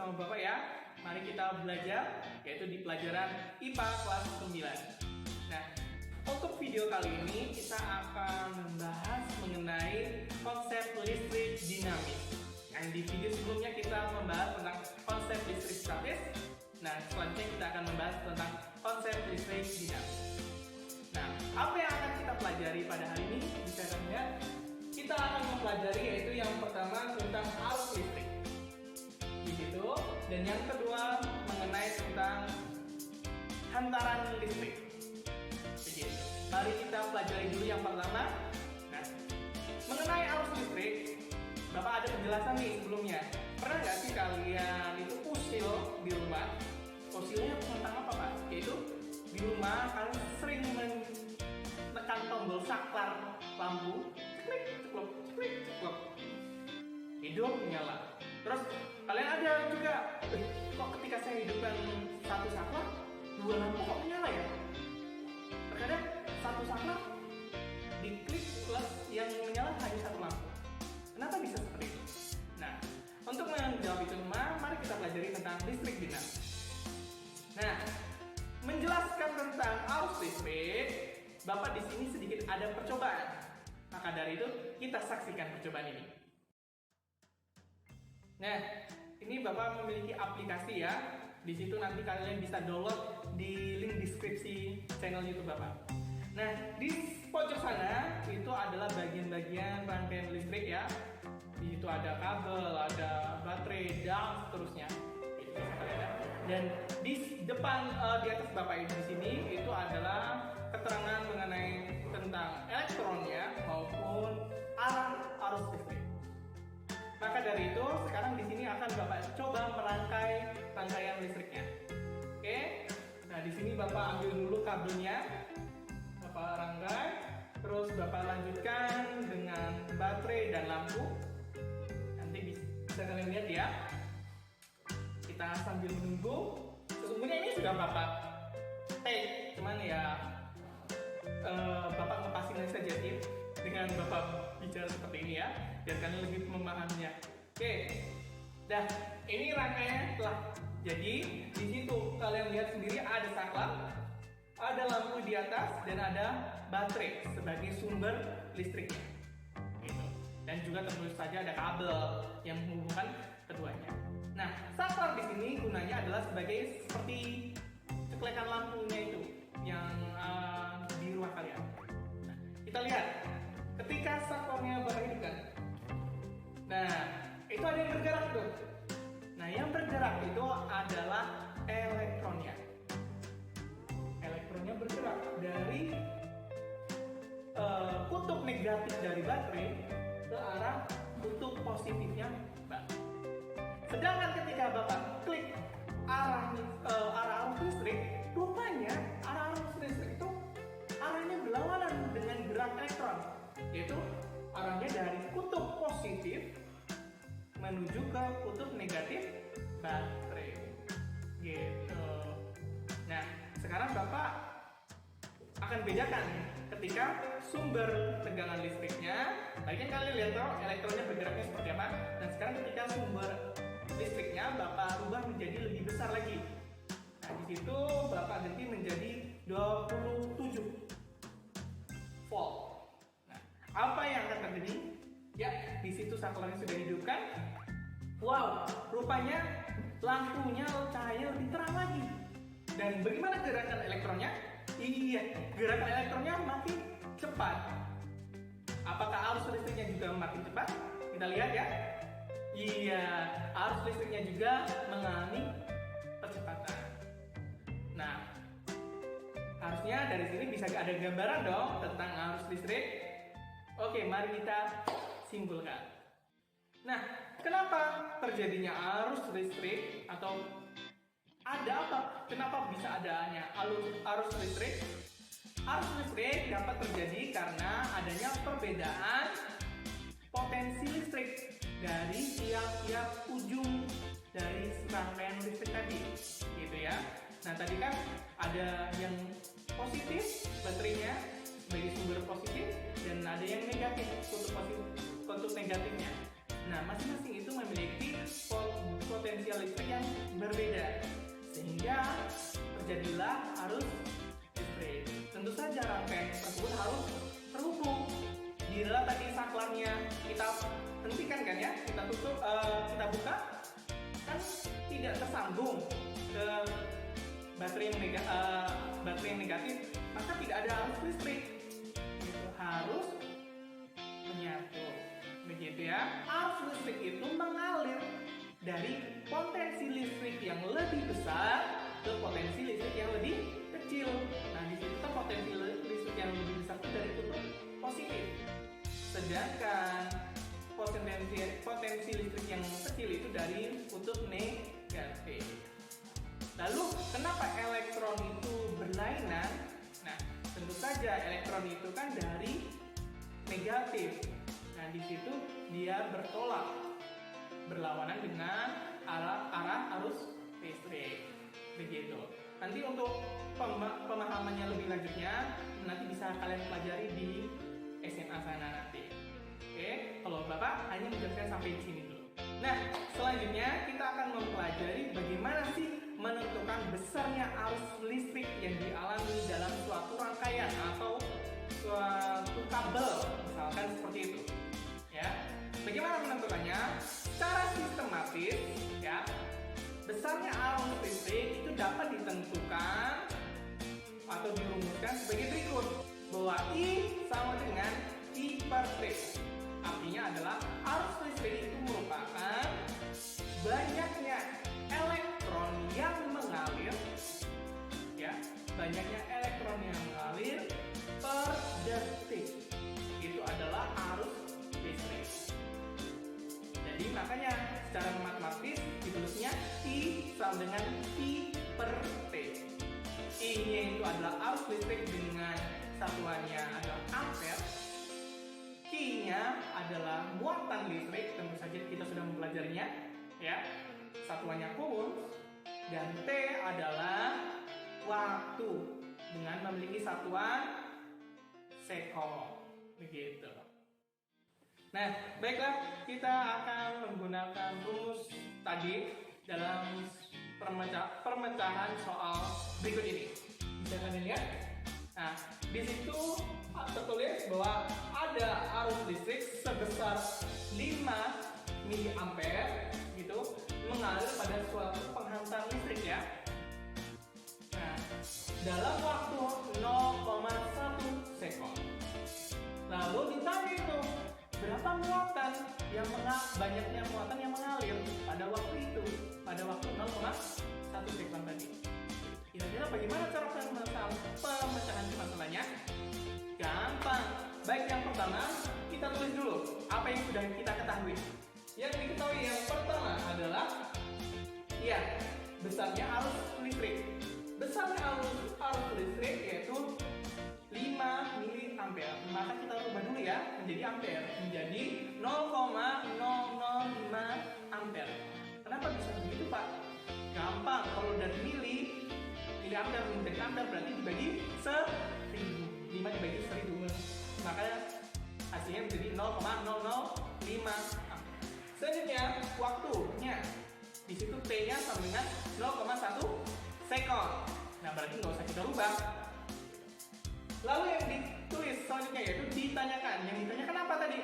bersama Bapak ya. Mari kita belajar, yaitu di pelajaran IPA kelas 9. Nah, untuk video kali ini kita akan membahas mengenai konsep listrik dinamis. Nah, di video sebelumnya kita membahas tentang konsep listrik statis. Nah, selanjutnya kita akan membahas tentang konsep listrik dinamis. Nah, apa yang akan kita pelajari pada hari ini? Bisa lihat, kita akan mempelajari yaitu yang pertama tentang arus listrik di situ, dan yang kedua mengenai tentang hantaran listrik. Begitu. Mari kita pelajari dulu yang pertama. Nah, mengenai arus listrik, Bapak ada penjelasan nih sebelumnya. Pernah nggak sih kalian itu usil di rumah? Usilnya tentang apa, Pak? Yaitu di rumah kalian sering menekan tombol saklar lampu, ceklek, ceklok, ceklek, ceklok, hidup menyala. Terus kalian ada juga, kok ketika saya hidupkan satu saklar, dua lampu kok menyala ya? Terkadang satu saklar diklik plus yang menyala hanya satu lampu. Kenapa bisa seperti itu? Nah, untuk menjawab itu semua, mari kita pelajari tentang listrik dinamis. Nah, menjelaskan tentang arus listrik, Bapak di sini sedikit ada percobaan. Maka dari itu kita saksikan percobaan ini. Nah, ini Bapak memiliki aplikasi ya. Di situ nanti kalian bisa download di link deskripsi channel YouTube Bapak. Nah, di pojok sana itu adalah bagian-bagian rangkaian listrik ya. Di situ ada kabel, ada baterai, dan seterusnya. Dan di depan di atas Bapak di sini itu adalah keterangan mengenai tentang elektronnya maupun arah arus listrik. Maka dari itu sekarang di sini akan Bapak coba merangkai rangkaian listriknya. Oke. Nah, di sini Bapak ambil dulu kabelnya. Bapak rangkai, terus Bapak lanjutkan dengan baterai dan lampu. Nanti bisa kalian lihat ya. Kita sambil menunggu. Sesungguhnya ini sudah Bapak take, cuman ya Bapak ngepasin saja tip dengan Bapak bicara seperti ini ya, biar kalian lebih memahaminya. Oke, dah ini rangkaiannya telah jadi. Di situ kalian lihat sendiri ada saklar, ada lampu di atas, dan ada baterai sebagai sumber listriknya. Gitu. Dan juga tentu saja ada kabel yang menghubungkan keduanya. Nah, saklar di sini gunanya adalah sebagai seperti ceklekan lampunya itu yang di rumah kalian. Nah, kita lihat ketika saklarnya Bapak hidupkan. Nah, itu ada yang bergerak tuh. Nah, yang bergerak itu adalah elektronnya. Elektronnya bergerak dari kutub negatif dari baterai ke arah kutub positifnya baterai. Sedangkan ketika Bapak klik arah arus listrik, rupanya arah arus listrik itu arahnya berlawanan dengan gerak elektron, yaitu arahnya dari kutub positif menuju ke kutub negatif baterai. Gitu. Nah, sekarang Bapak akan bedakan ketika sumber tegangan listriknya. Tadi kan kalian lihat toh elektronnya bergeraknya seperti apa. Nah, sekarang ketika sumber listriknya Bapak rubah menjadi lebih besar lagi. Nah, di situ Bapak ganti menjadi 27 volt. Nah, apa yang akan terjadi? Ya, di situ saklarnya sudah hidupkan. Wow, rupanya lampunya cahaya lebih terang lagi. Dan bagaimana gerakan elektronnya? Iya, gerakan elektronnya makin cepat. Apakah arus listriknya juga makin cepat? Kita lihat ya. Iya, arus listriknya juga mengalami percepatan. Nah, harusnya dari sini bisa ada gambaran dong tentang arus listrik. Oke, mari kita simpulkan. Nah, kenapa terjadinya arus listrik atau ada apa? Kenapa bisa adanya arus listrik? Arus listrik dapat terjadi karena adanya perbedaan potensi listrik dari tiap-tiap ujung dari rangkaian listrik tadi, gitu ya. Nah, tadi kan ada yang positif baterainya sebagai sumber positif, dan ada yang negatif kutub negatifnya. Nah, masing-masing itu memiliki potensi potensial listrik yang berbeda, sehingga terjadilah arus listrik. Tentu saja rangkaian tersebut harus terhubung. Bila tadi saklarnya kita hentikan kan ya, kita tutup, kita buka, kan tidak tersambung ke baterai yang negatif, maka tidak ada arus listrik. Itu harus menyatu, begitu ya. Arus listrik itu mengalir dari potensi listrik yang lebih besar ke potensi listrik yang lebih kecil. Nah, di situ kan potensi listrik yang lebih besar itu dari kutub positif, sedangkan potensi listrik yang kecil itu dari kutub negatif. Lalu, kenapa elektron itu berlainan? Nah, tentu saja elektron itu kan dari negatif. Nah, di situ dia bertolak, berlawanan dengan arah arus listrik. Begitu. Nanti untuk pemahamannya lebih lanjutnya, nanti bisa kalian pelajari di SMA sana nanti. Oke, kalau Bapak hanya menjelaskan sampai di sini dulu. Nah, selanjutnya kita akan mempelajari bagaimana sih menentukan besarnya arus listrik yang dialami dalam suatu rangkaian atau suatu kabel, misalkan seperti itu. Ya, bagaimana menentukannya? Secara sistematis, ya, besarnya arus listrik itu dapat ditentukan atau dirumuskan sebagai berikut, bahwa I sama dengan I per T. Artinya adalah arus listrik itu merupakan banyaknya elektron yang mengalir, ya, banyaknya elektron yang mengalir per detik. Itu adalah arus listrik. Jadi makanya secara matematis ditulisnya I sama dengan I per T. I-nya itu adalah arus listrik dengan satuannya adalah ampere. Q-nya adalah muatan listrik, tentu saja kita sudah mempelajarinya, ya. Satuannya coulomb, dan T adalah waktu dengan memiliki satuan sekon, begitu. Nah, baiklah, kita akan menggunakan rumus tadi dalam pemecahan soal berikut ini. Bisa kalian lihat? Nah, di situ tertulis bahwa ada arus listrik sebesar 5 mA gitu mengalir pada suatu penghantar listrik, ya. Nah, dalam waktu 0,1 sekon. Lalu ditanya itu berapa muatan yang banyaknya muatan yang mengalir pada waktu itu, pada waktu 0,1 sekon tadi. Kira-kira bagaimana cara pemecahan masalahnya? Gampang. Baik, yang pertama kita tulis dulu apa yang sudah kita ketahui. Yang diketahui yang pertama adalah, ya, besarnya arus listrik. Besarnya arus listrik yaitu 5 mA. Maka kita rubah dulu ya menjadi ampere, menjadi 0,005 ampere. Kenapa bisa begitu, Pak? Gampang, kalau dari miliampere menjadi ampere berarti dibagi 1000. 5 dibagi 1000. Makanya hasilnya menjadi 0,005 ampere. Selanjutnya waktunya. Di situ T-nya sama dengan 0,1 sekon. Nah, berarti nggak usah kita rubah. Lalu yang ditulis selanjutnya yaitu ditanyakan. Yang ditanyakan apa tadi?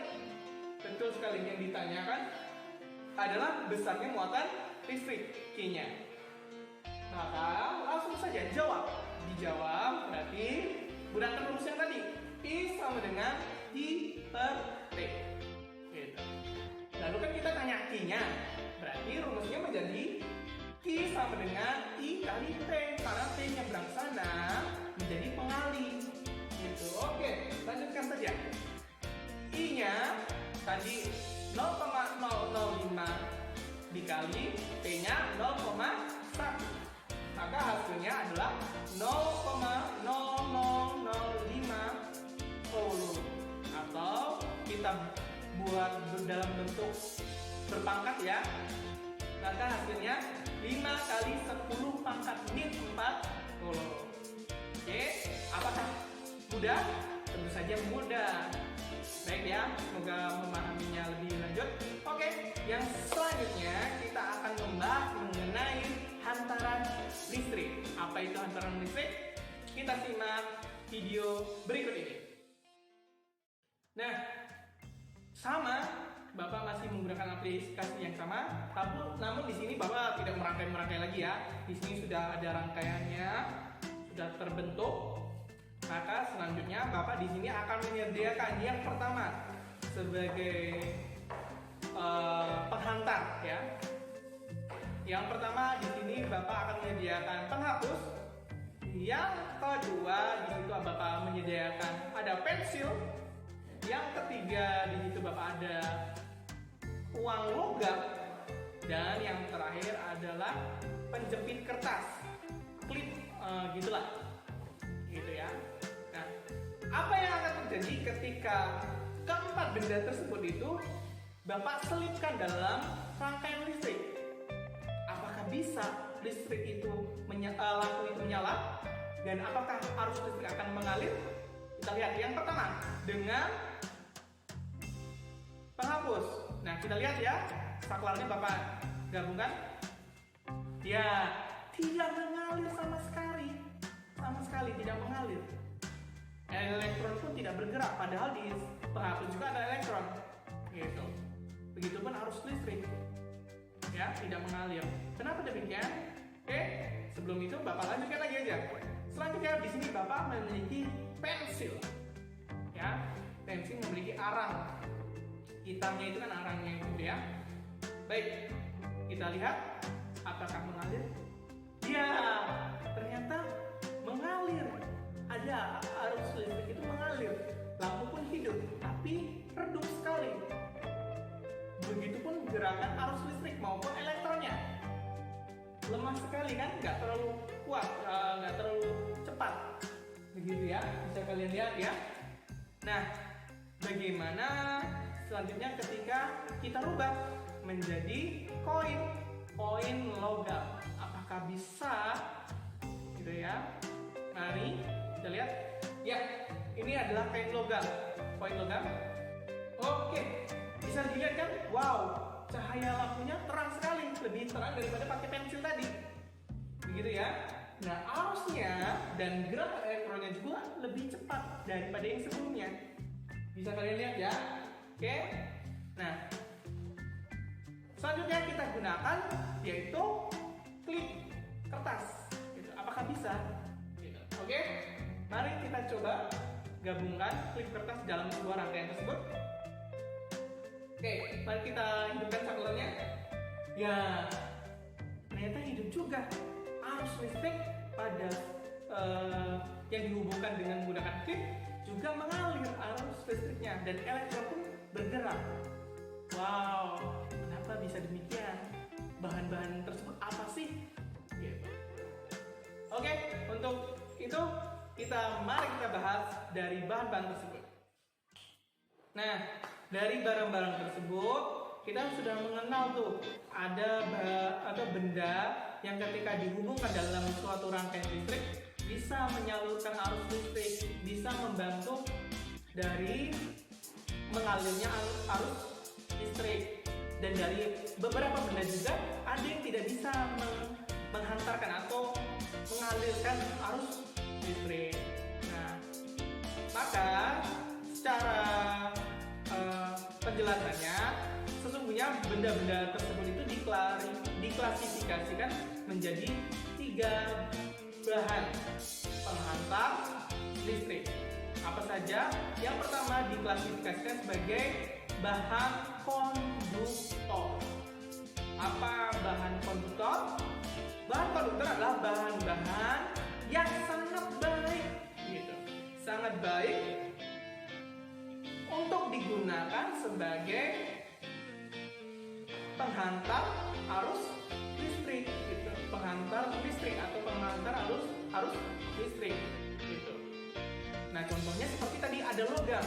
Betul sekali, yang ditanyakan adalah besarnya muatan listrik, Q-nya. Maka langsung saja jawab. Dijawab berarti gunakan rumus yang tadi. I sama dengan I per T. Gitu. Lalu kan kita tanya Q-nya. Berarti rumusnya menjadi Q sama dengan I kali T. Karena T-nya berangsana menjadi pengalih. Gitu. Oke, lanjutkan saja. I-nya tadi 0,005 dikali T-nya 0,1. Maka hasilnya adalah 0,0005 coulomb. Atau kita buat dalam bentuk berpangkat, ya. Maka hasilnya 5 kali 10 pangkat min 4 coulomb. Oke, apakah mudah? Tentu saja mudah. Baik ya, semoga memahaminya lebih lanjut. Oke, yang selanjutnya kita akan membahas hantaran listrik. Apa itu hantaran listrik? Kita simak video berikut ini. Nah, sama, Bapak masih menggunakan aplikasi yang sama, namun di sini Bapak tidak merangkai lagi ya. Di sini sudah ada rangkaiannya, sudah terbentuk. Maka selanjutnya Bapak di sini akan menyediakan yang pertama sebagai penghantar ya. Yang pertama di sini Bapak akan menyediakan penghapus. Yang kedua di situ Bapak menyediakan ada pensil. Yang ketiga di situ Bapak ada uang logam. Dan yang terakhir adalah penjepit kertas, klip gitulah, gitu ya. Nah, apa yang akan terjadi ketika keempat benda tersebut itu Bapak selipkan dalam rangkaian listrik? Apakah bisa listrik itu lampu itu menyala? Dan apakah arus listrik akan mengalir? Kita lihat yang pertama dengan penghapus. Nah, kita lihat ya, saklarnya Bapak gabungkan. Ya, tidak mengalir sama sekali tidak mengalir. Elektron pun tidak bergerak, padahal di penghapus juga ada elektron. Gitu. Begitupun arus listrik. Ya, tidak mengalir. Kenapa demikian? Oke, sebelum itu Bapak lanjutkan lagi aja. Selanjutnya di sini Bapak memiliki pensil. Ya, pensil memiliki arang. Hitamnya itu kan arangnya itu ya. Baik, kita lihat apakah mengalir? Ya, ternyata mengalir. Ada arus listrik itu mengalir. Lampu pun hidup, tapi redup sekali. Begitupun gerakan arus listrik maupun elektronnya. Lemah sekali kan, nggak terlalu kuat, nggak terlalu cepat. Begitu ya, bisa kalian lihat ya. Nah, bagaimana selanjutnya ketika kita rubah menjadi koin logam? Apakah bisa? Gitu ya. Mari kita lihat. Ya, ini adalah koin logam. Oke, bisa dilihat kan? Wow, cahaya lampunya terang sekali, lebih terang daripada pakai pensil tadi. Begitu ya. Nah, arusnya dan gerak elektronnya juga lebih cepat daripada yang sebelumnya. Bisa kalian lihat ya. Oke. Nah, selanjutnya kita gunakan yaitu klip kertas. Gitu. Apakah bisa? Gitu. Oke. Mari kita coba gabungkan klip kertas dalam sebuah rangkaian tersebut. Oke, mari kita hidupkan saklarnya. Ya, ternyata hidup juga. Arus listrik pada yang dihubungkan dengan menggunakan klip juga mengalir arus listriknya dan elektron pun bergerak. Wow, kenapa bisa demikian? Bahan-bahan tersebut apa sih? Gitu. Oke, untuk itu mari kita bahas dari bahan-bahan tersebut. Nah, dari barang-barang tersebut kita sudah mengenal tuh ada benda yang ketika dihubungkan dalam suatu rangkaian listrik bisa menyalurkan arus listrik, bisa membantu dari mengalirnya arus listrik. Dan dari beberapa benda juga ada yang tidak bisa menghantarkan atau mengalirkan arus listrik. Nah, maka secara penjelasannya sesungguhnya benda-benda tersebut itu diklasifikasikan menjadi 3 bahan penghantar listrik. Apa saja? Yang pertama diklasifikasikan sebagai bahan konduktor. Apa bahan konduktor? Bahan konduktor adalah bahan-bahan yang sangat baik, gitu. Sangat baik untuk digunakan sebagai penghantar arus listrik, gitu. Penghantar listrik atau penghantar arus listrik, gitu. Nah, contohnya seperti tadi ada logam,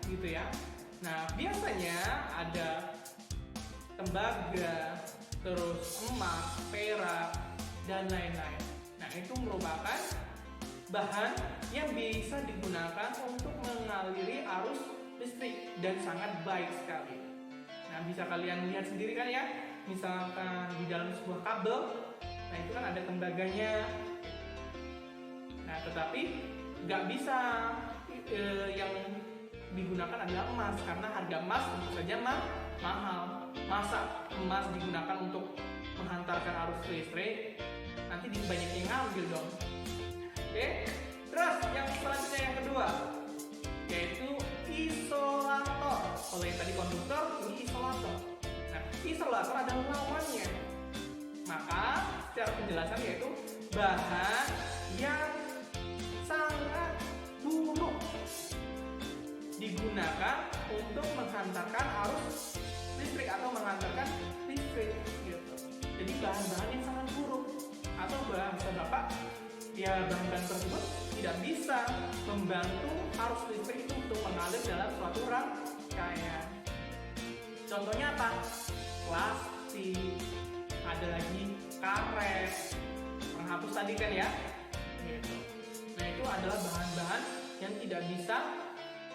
gitu ya. Nah, biasanya ada tembaga, terus emas, perak, dan lain-lain. Nah, itu merupakan bahan yang bisa digunakan untuk mengaliri arus listrik dan sangat baik sekali. Nah, bisa kalian lihat sendiri kan ya, misalkan di dalam sebuah kabel. Nah, Nah itu kan ada tembaganya. Nah tetapi nggak bisa yang digunakan adalah emas, karena harga emas tentu saja mahal. Masa emas digunakan untuk menghantarkan arus listrik, nanti banyak yang ngambil dong. Oke, terus yang selanjutnya yang kedua yaitu isolator. Kalau yang tadi konduktor, ini isolator. Nah, isolator adalah lawannya. Maka secara penjelasan yaitu bahan yang sangat buruk digunakan untuk menghantarkan arus listrik atau menghantarkan listrik gitu. Jadi bahan-bahan yang sangat buruk, atau bahasa Bapak ya bahan-bahan tersebut tidak bisa membantu arus listrik itu untuk mengalir dalam suatu rangkaian. Contohnya apa? Plastik, ada lagi karet, penghapus tadi kan ya gitu. Nah itu adalah bahan-bahan yang tidak bisa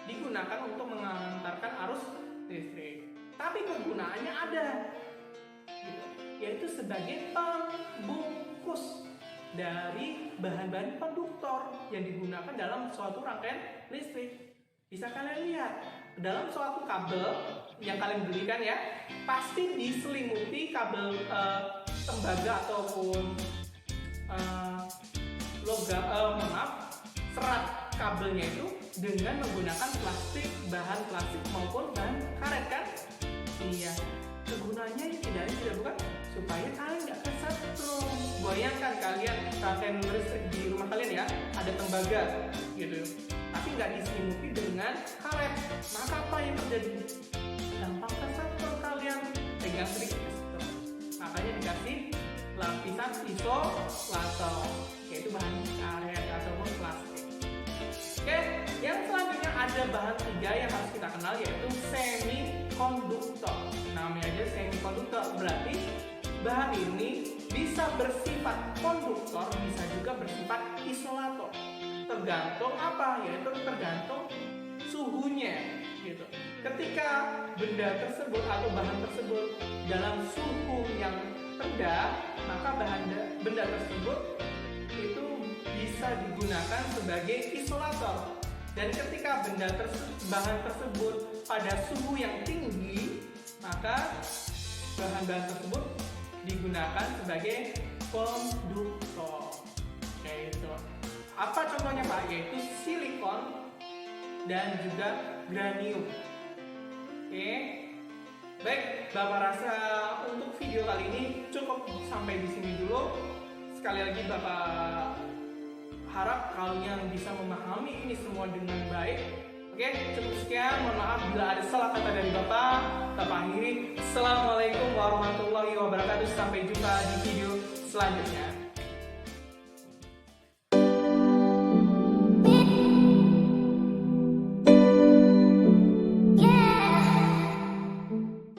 digunakan untuk menghantarkan arus listrik, tapi kegunaannya ada gitu, yaitu sebagai pembungkus dari bahan-bahan konduktor yang digunakan dalam suatu rangkaian listrik. Bisa kalian lihat dalam suatu kabel yang kalian belikan ya, pasti diselimuti kabel tembaga ataupun serat kabelnya itu dengan menggunakan plastik, bahan plastik maupun bahan karet kan? Iya. Kegunaannya tidak bukan supaya kalian nggak kesetrum. Bayangkan kalian rangkaian listrik di rumah kalian ya, ada tembaga gitu, tapi nggak diselimuti dengan karet, maka apa yang terjadi? Gampang kesetrum kalian, pegang sedikit kesetrum. Makanya dikasih lapisan isolator, yaitu bahan karet ataupun plastik. Oke, yang selanjutnya ada bahan tiga yang harus kita kenal, yaitu semikonduktor. Namanya aja semikonduktor, berarti bahan ini bisa bersifat konduktor, bisa juga bersifat isolator. Tergantung apa? Yaitu tergantung suhunya gitu. Ketika benda tersebut atau bahan tersebut dalam suhu yang rendah, maka benda tersebut itu bisa digunakan sebagai isolator. Dan ketika bahan tersebut pada suhu yang tinggi, maka bahan-bahan tersebut digunakan sebagai konduktor. Yaitu apa contohnya Pak? Yaitu silikon dan juga granium. Oke. Baik, Bapak rasa untuk video kali ini cukup sampai di sini dulu. Sekali lagi Bapak harap kalian bisa memahami ini semua dengan baik. Oke, cukup sekian. Mohon maaf bila ada salah kata dari Bapak. Bapak akhiri. Assalamualaikum warahmatullahi wabarakatuh. Sampai jumpa di video selanjutnya.